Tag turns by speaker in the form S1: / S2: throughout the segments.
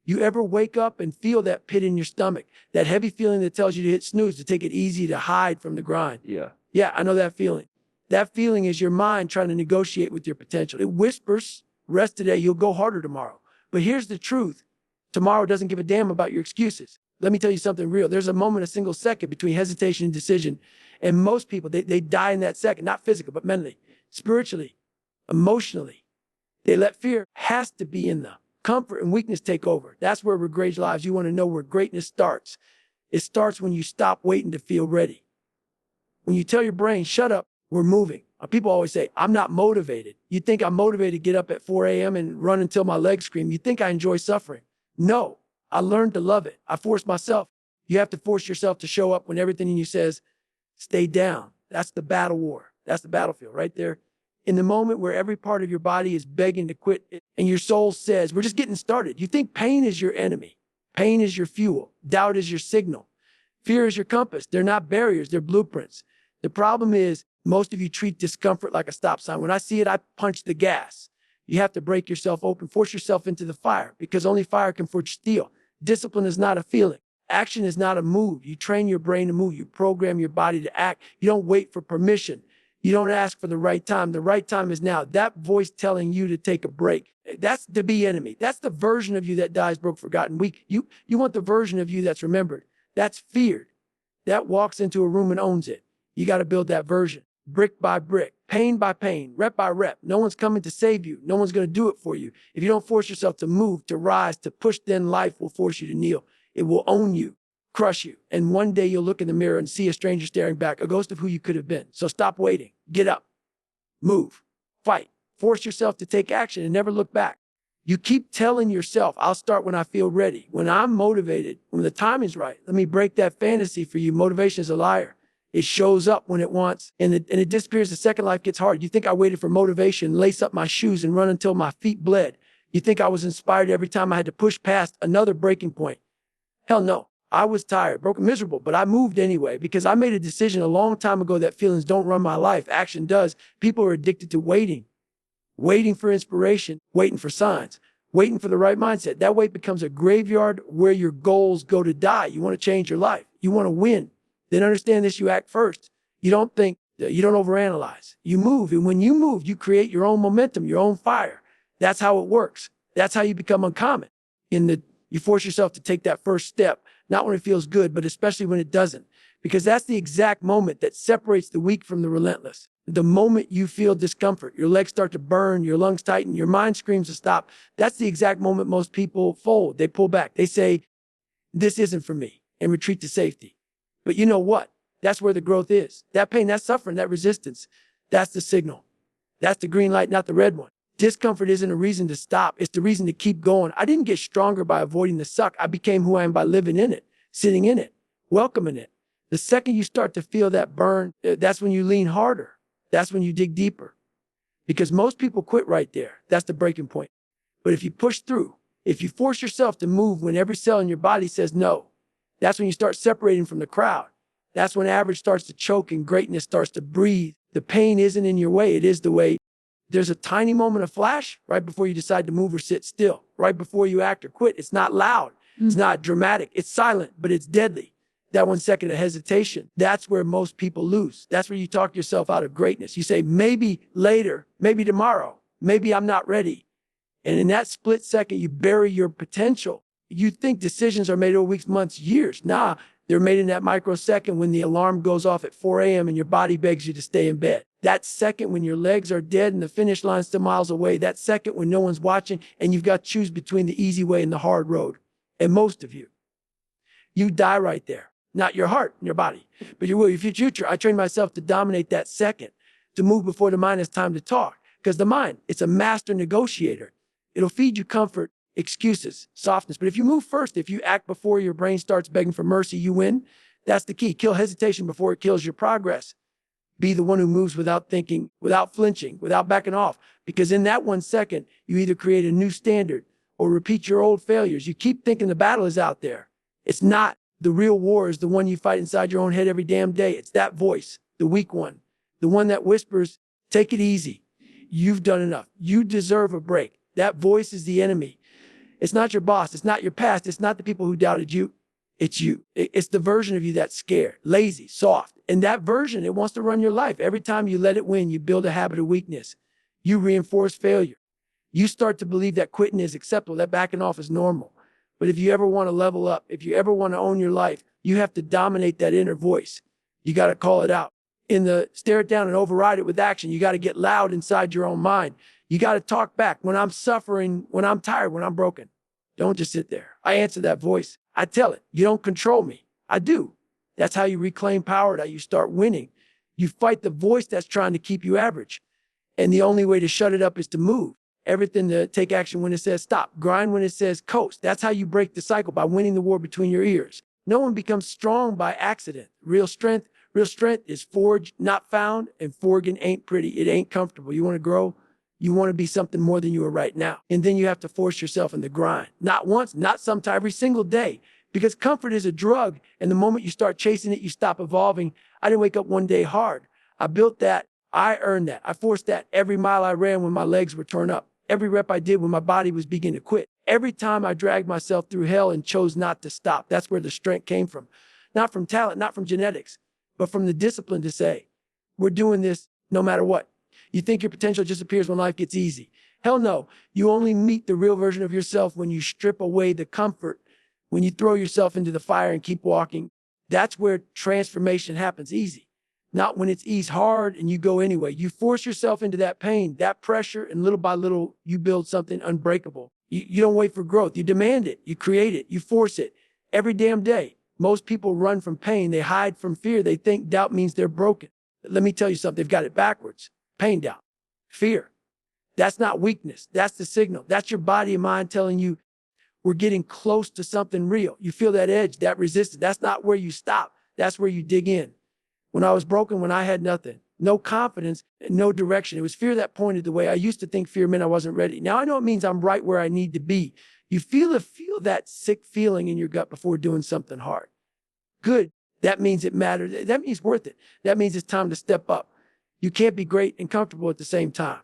S1: You ever wake up and feel that pit in your stomach, that heavy feeling that tells you to hit snooze, to take it easy, to hide from the grind?
S2: Yeah.
S1: Yeah, I know that feeling. That feeling is your mind trying to negotiate with your potential. It whispers, rest today, you'll go harder tomorrow. But here's the truth. Tomorrow doesn't give a damn about your excuses. Let me tell you something real. There's a moment, a single second between hesitation and decision. And most people, they die in that second, not physically, but mentally, spiritually, emotionally. They let fear has to be in them. Comfort and weakness take over. That's where regret lives. You want to know where greatness starts. It starts when you stop waiting to feel ready. When you tell your brain, shut up, we're moving. People always say, I'm not motivated. You think I'm motivated to get up at 4 a.m. and run until my legs scream. You think I enjoy suffering. No, I learned to love it. I forced myself. You have to force yourself to show up when everything in you says, stay down. That's the battle war. That's the battlefield right there. In the moment where every part of your body is begging to quit and your soul says, we're just getting started. You think pain is your enemy. Pain is your fuel. Doubt is your signal. Fear is your compass. They're not barriers, they're blueprints. The problem is most of you treat discomfort like a stop sign. When I see it, I punch the gas. You have to break yourself open, force yourself into the fire, because only fire can forge steel. Discipline is not a feeling. Action is not a move. You train your brain to move. You program your body to act. You don't wait for permission. You don't ask for the right time. The right time is now. That voice telling you to take a break, that's the be enemy. That's the version of you that dies broke, forgotten, weak. You want the version of you that's remembered. That's feared. That walks into a room and owns it. You got to build that version, brick by brick, pain by pain, rep by rep. No one's coming to save you. No one's going to do it for you. If you don't force yourself to move, to rise, to push, then life will force you to kneel. It will own you, crush you. And one day you'll look in the mirror and see a stranger staring back, a ghost of who you could have been. So stop waiting. Get up, move, fight, force yourself to take action and never look back. You keep telling yourself, I'll start when I feel ready, when I'm motivated, when the timing's right. Let me break that fantasy for you. Motivation is a liar. It shows up when it wants, and it disappears the second life gets hard. You think I waited for motivation, lace up my shoes and run until my feet bled. You think I was inspired every time I had to push past another breaking point. Hell no. I was tired, broken, miserable, but I moved anyway because I made a decision a long time ago that feelings don't run my life. Action does. People are addicted to waiting for inspiration, waiting for signs, waiting for the right mindset. That wait becomes a graveyard where your goals go to die. You want to change your life. You want to win. Then understand this, you act first. You don't think, you don't overanalyze. You move, and when you move, you create your own momentum, your own fire. That's how it works. That's how you become uncommon. You force yourself to take that first step, not when it feels good, but especially when it doesn't. Because that's the exact moment that separates the weak from the relentless. The moment you feel discomfort, your legs start to burn, your lungs tighten, your mind screams to stop. That's the exact moment most people fold. They pull back. They say, this isn't for me, and retreat to safety. But you know what? That's where the growth is. That pain, that suffering, that resistance, that's the signal. That's the green light, not the red one. Discomfort isn't a reason to stop. It's the reason to keep going. I didn't get stronger by avoiding the suck. I became who I am by living in it, sitting in it, welcoming it. The second you start to feel that burn, that's when you lean harder. That's when you dig deeper. Because most people quit right there. That's the breaking point. But if you push through, if you force yourself to move when every cell in your body says no, that's when you start separating from the crowd. That's when average starts to choke and greatness starts to breathe. The pain isn't in your way. It is the way. There's a tiny moment of flash right before you decide to move or sit still, right before you act or quit. It's not loud. It's not dramatic. It's silent, but it's deadly. That 1 second of hesitation, that's where most people lose. That's where you talk yourself out of greatness. You say, maybe later, maybe tomorrow, maybe I'm not ready. And in that split second, you bury your potential. You think decisions are made over weeks, months, years. Nah, they're made in that microsecond when the alarm goes off at 4 a.m. and your body begs you to stay in bed. That second when your legs are dead and the finish line's still miles away. That second when no one's watching and you've got to choose between the easy way and the hard road. And most of you die right there. Not your heart and your body, but your will, your future. I trained myself to dominate that second, to move before the mind has time to talk. Because the mind, it's a master negotiator. It'll feed you comfort, excuses, softness. But if you move first, if you act before your brain starts begging for mercy, you win. That's the key. Kill hesitation before it kills your progress. Be the one who moves without thinking, without flinching, without backing off. Because in that 1 second, you either create a new standard or repeat your old failures. You keep thinking the battle is out there. It's not. The real war is the one you fight inside your own head every damn day. It's that voice, the weak one, the one that whispers, take it easy. You've done enough. You deserve a break. That voice is the enemy. It's not your boss. It's not your past. It's not the people who doubted you. It's you. It's the version of you that's scared, lazy, soft. And that version, it wants to run your life. Every time you let it win, you build a habit of weakness. You reinforce failure. You start to believe that quitting is acceptable, that backing off is normal. But if you ever want to level up, if you ever want to own your life, you have to dominate that inner voice. You got to call it out. In the stare it down and override it with action, you got to get loud inside your own mind. You got to talk back when I'm suffering, when I'm tired, when I'm broken. Don't just sit there. I answer that voice. I tell it, you don't control me. I do. That's how you reclaim power, how you start winning. You fight the voice that's trying to keep you average. And the only way to shut it up is to move. Everything to take action when it says stop. Grind when it says coast. That's how you break the cycle, by winning the war between your ears. No one becomes strong by accident. Real strength is forged, not found, and forging ain't pretty. It ain't comfortable. You want to grow? You want to be something more than you are right now. And then you have to force yourself in the grind. Not once, not sometime, every single day. Because comfort is a drug, and the moment you start chasing it, you stop evolving. I didn't wake up one day hard. I built that. I earned that. I forced that every mile I ran when my legs were torn up. Every rep I did when my body was beginning to quit. Every time I dragged myself through hell and chose not to stop. That's where the strength came from. Not from talent, not from genetics, but from the discipline to say, we're doing this no matter what. You think your potential just appears when life gets easy. Hell no. You only meet the real version of yourself when you strip away the comfort, when you throw yourself into the fire and keep walking. That's where transformation happens easy. Not when it's easy hard and you go anyway. You force yourself into that pain, that pressure, and little by little, you build something unbreakable. You don't wait for growth. You demand it. You create it. You force it every damn day. Most people run from pain. They hide from fear. They think doubt means they're broken. Let me tell you something. They've got it backwards. Pain, doubt, fear. That's not weakness. That's the signal. That's your body and mind telling you we're getting close to something real. You feel that edge, that resistance. That's not where you stop. That's where you dig in. When I was broken, when I had nothing, no confidence, and no direction, it was fear that pointed the way. I used to think fear meant I wasn't ready. Now I know it means I'm right where I need to be. You feel that sick feeling in your gut before doing something hard. Good. That means it matters. That means worth it. That means it's time to step up. You can't be great and comfortable at the same time.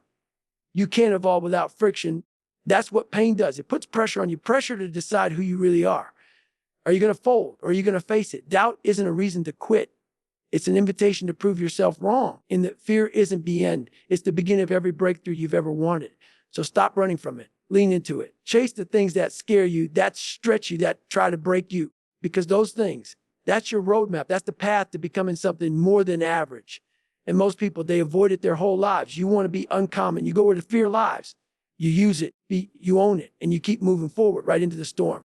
S1: You can't evolve without friction. That's what pain does. It puts pressure on you, pressure to decide who you really are. Are you going to fold or are you going to face it? Doubt isn't a reason to quit. It's an invitation to prove yourself wrong. And that fear isn't the end. It's the beginning of every breakthrough you've ever wanted. So stop running from it. Lean into it. Chase the things that scare you, that stretch you, that try to break you. Because those things, that's your roadmap. That's the path to becoming something more than average. And most people, they avoid it their whole lives. You want to be uncommon. You go where the fear lies. You use it. You own it. And you keep moving forward right into the storm.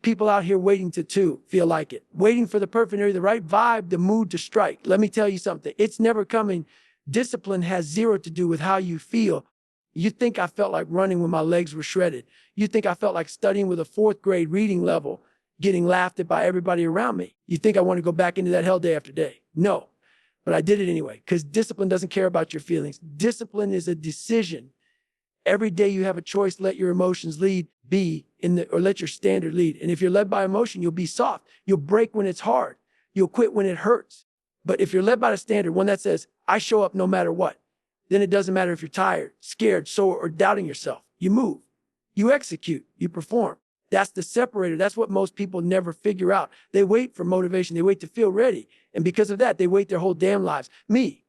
S1: People out here waiting to feel like it. Waiting for the perfect area, the right vibe, the mood to strike. Let me tell you something. It's never coming. Discipline has zero to do with how you feel. You think I felt like running when my legs were shredded. You think I felt like studying with a 4th grade reading level, getting laughed at by everybody around me. You think I want to go back into that hell day after day. No. But I did it anyway, because discipline doesn't care about your feelings. Discipline is a decision. Every day you have a choice, let your emotions lead, or let your standard lead. And if you're led by emotion, you'll be soft. You'll break when it's hard. You'll quit when it hurts. But if you're led by the standard, one that says, I show up no matter what, then it doesn't matter if you're tired, scared, sore, or doubting yourself. You move. You execute. You perform. That's the separator. That's what most people never figure out. They wait for motivation. They wait to feel ready. And because of that, they wait their whole damn lives. Me,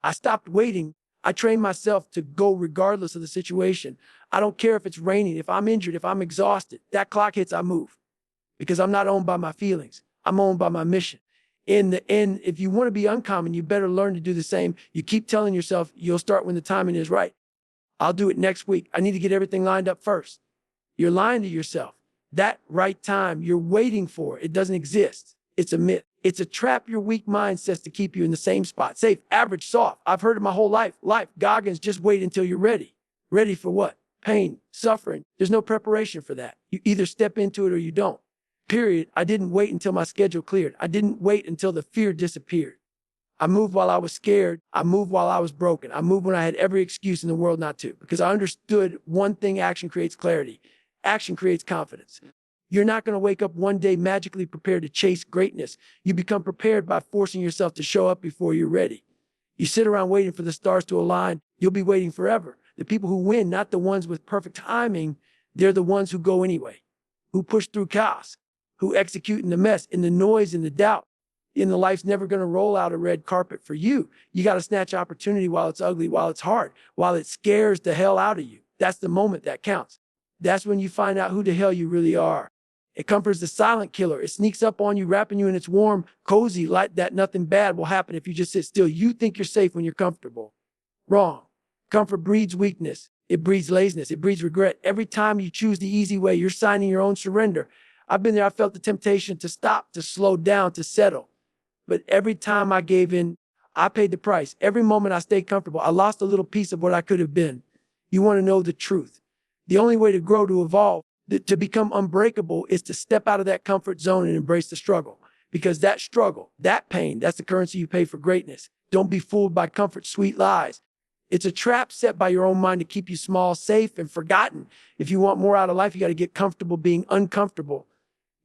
S1: I stopped waiting. I trained myself to go regardless of the situation. I don't care if it's raining, if I'm injured, if I'm exhausted. That clock hits, I move. Because I'm not owned by my feelings. I'm owned by my mission. In the end, if you want to be uncommon, you better learn to do the same. You keep telling yourself you'll start when the timing is right. I'll do it next week. I need to get everything lined up first. You're lying to yourself. That right time you're waiting for, it doesn't exist. It's a myth. It's a trap your weak mind sets to keep you in the same spot. Safe, average, soft. I've heard it my whole life. Goggins, just wait until you're ready. Ready for what? Pain, suffering. There's no preparation for that. You either step into it or you don't. Period. I didn't wait until my schedule cleared. I didn't wait until the fear disappeared. I moved while I was scared. I moved while I was broken. I moved when I had every excuse in the world not to, because I understood one thing: action creates clarity. Action creates confidence. You're not going to wake up one day magically prepared to chase greatness. You become prepared by forcing yourself to show up before you're ready. You sit around waiting for the stars to align, you'll be waiting forever. The people who win, not the ones with perfect timing, They're the ones who go anyway, who push through chaos, who execute in the mess, in the noise, in the doubt. In the life's never going to roll out a red carpet for you. You got to snatch opportunity while it's ugly, while it's hard, while it scares the hell out of you. That's the moment that counts. That's when you find out who the hell you really are. And comfort is the silent killer. It sneaks up on you, wrapping you in its warm, cozy light that nothing bad will happen if you just sit still. You think you're safe when you're comfortable. Wrong. Comfort breeds weakness. It breeds laziness. It breeds regret. Every time you choose the easy way, you're signing your own surrender. I've been there. I felt the temptation to stop, to slow down, to settle. But every time I gave in, I paid the price. Every moment I stayed comfortable, I lost a little piece of what I could have been. You want to know the truth. The only way to grow, to evolve, to become unbreakable is to step out of that comfort zone and embrace the struggle. Because that struggle, that pain, that's the currency you pay for greatness. Don't be fooled by comfort's sweet lies. It's a trap set by your own mind to keep you small, safe, and forgotten. If you want more out of life, you got to get comfortable being uncomfortable.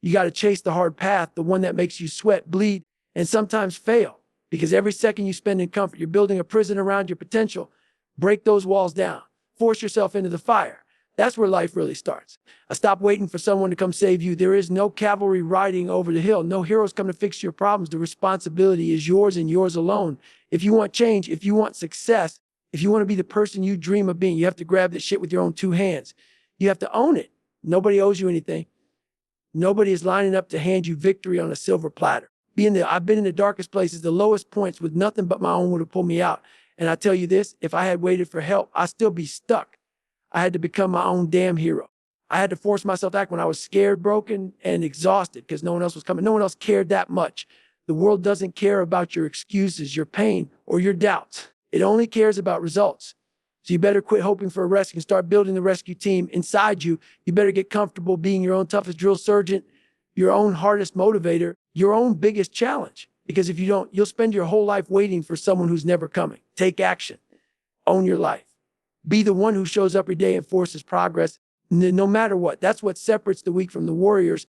S1: You got to chase the hard path, the one that makes you sweat, bleed, and sometimes fail. Because every second you spend in comfort, you're building a prison around your potential. Break those walls down. Force yourself into the fire. That's where life really starts. Stop waiting for someone to come save you. There is no cavalry riding over the hill. No heroes come to fix your problems. The responsibility is yours and yours alone. If you want change, if you want success, if you want to be the person you dream of being, you have to grab this shit with your own two hands. You have to own it. Nobody owes you anything. Nobody is lining up to hand you victory on a silver platter. I've been in the darkest places, the lowest points, with nothing but my own would have pulled me out. And I tell you this, if I had waited for help, I'd still be stuck. I had to become my own damn hero. I had to force myself to act when I was scared, broken, and exhausted because no one else was coming. No one else cared that much. The world doesn't care about your excuses, your pain, or your doubts. It only cares about results. So you better quit hoping for a rescue and start building the rescue team inside you. You better get comfortable being your own toughest drill sergeant, your own hardest motivator, your own biggest challenge. Because if you don't, you'll spend your whole life waiting for someone who's never coming. Take action. Own your life. Be the one who shows up every day and forces progress, no matter what. That's what separates the weak from the warriors.